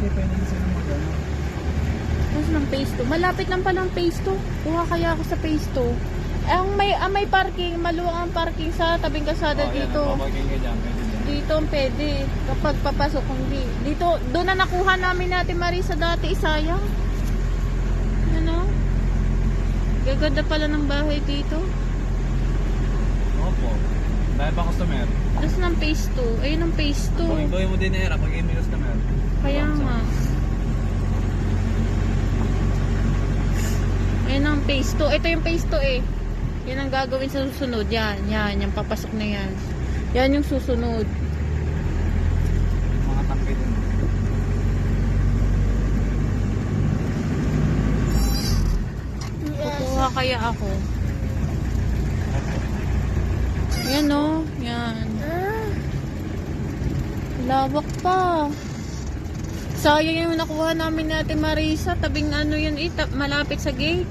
kasi pwede na sila mag-ano. Tapos ng phase 2. Malapit lang pala ang phase 2. Kuha kaya ako sa phase 2. May parking, maluwang ang parking sa tabing kalsada dito. Papagin ka dyan, pwede dyan. Dito ang pwede. Kapag papasok, hindi. Dito, doon na nakuha namin natin Marisa dati, sayang. Ano? Gaganda pala ng bahay dito. Opo. Dahil pa customer. Tapos ng phase 2. Ayun ang phase 2. Gawin mo din na era pag may customer. Kaya nga. Ayun ang phase 2. Ito yung phase 2 eh. Yan ang gagawin sa susunod. Yan. Yung papasok na yan. Yan yung susunod. Mga tangke din. Kukuha kaya ako. Yan o. Yan. Lawak pa. Sayang yung nakuha namin natin Marisa. Tabing ano yun eh. Malapit sa gate.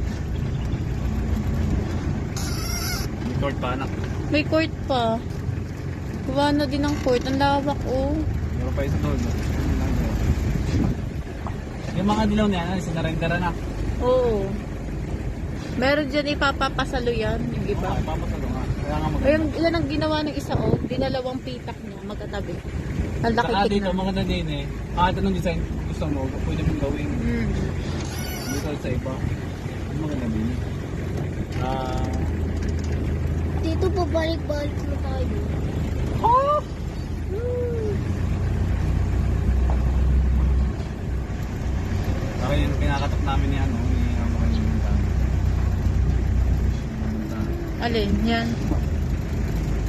May court pa anak. May court pa. Kuha na din ng court. Ang lawak oh. Meron pa isa doon. Yung mga dilaw na yan, sinarendera na. Oo. Meron dyan ipapapasalo yan. Yung iba. Okay, papasalo nga. Kaya nga maganda. Ayun, ilan ang ginawa ng isa oh. Dinalawang pitak niya. Magkatabi. Ang laki Saka dito, tignan. maganda din eh. Kahit anong design gusto mo, pwede mong gawin. Dito sa iba, maganda din. Dito pabalik-balik na tayo. Oh! Saka yung kinakatok namin ni ano, ni Amakalimutan. Alin? Yan.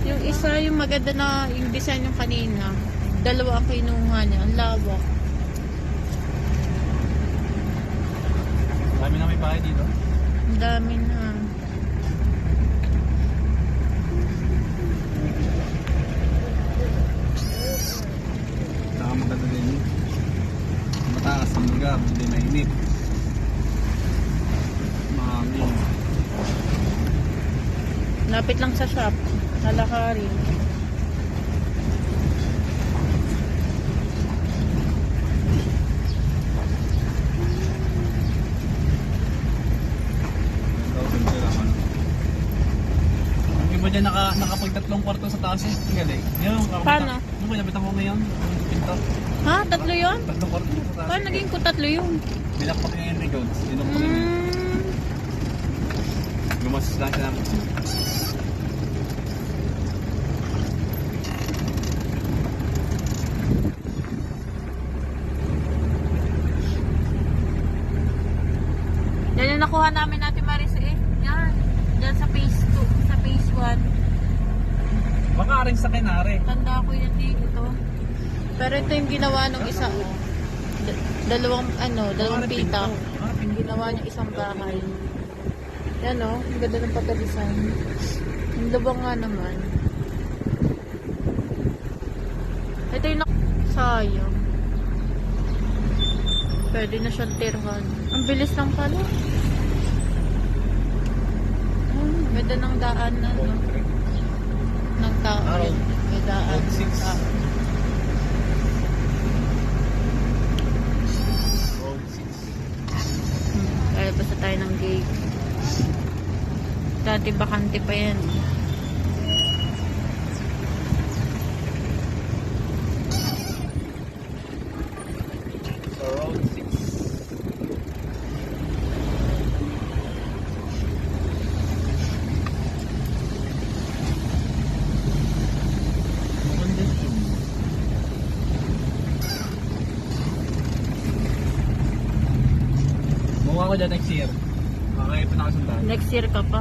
Yung isa, yung maganda na yung design yung kanina. Dalawa ang kinuha niya. Ang lawak. Dami na may bahay dito. Ang dami na. Saka maganda din yun. Mataas ang lugar, hindi mainit. Mahangin. Lapit lang sa shop. Lalakarin. Yung iba dyan nakapagtatlong kwarto sa taas eh. Galing. Yung Paano? Yung pinabitan ko ngayon. Yung pinto. Ha? Tatlo yun? Tatlong kwarto sa taas. Paano naging ko tatlo yun? Binakpak niya yung records. Inukpak niya. Gumasos lang siya namin. Yan yung nakuha namin natin Marisa eh. Yan. Diyan sa phase 2. Sa phase 1. Baka rin sa kinare. Tanda ko yan dito. Pero ito yung ginawa ng isa oh. Dalawang pitak. Yung ginawa niya isang bahay. Yan oh. Ang ganda ng pagka-design. Yung lubang nga naman. Ito yung sayang. Pwede na siyang tirhan. Ang bilis lang pala. Ganda ng daan na no? Ng tao. Araw. May daan. Road 6. Tao. Road 6. Kaya basta tayo ng gate. Dati bakante pa yan. So road 6. Maganda yun. Mukha ko dyan next year. Okay, pa nakasundan. Next year ka pa.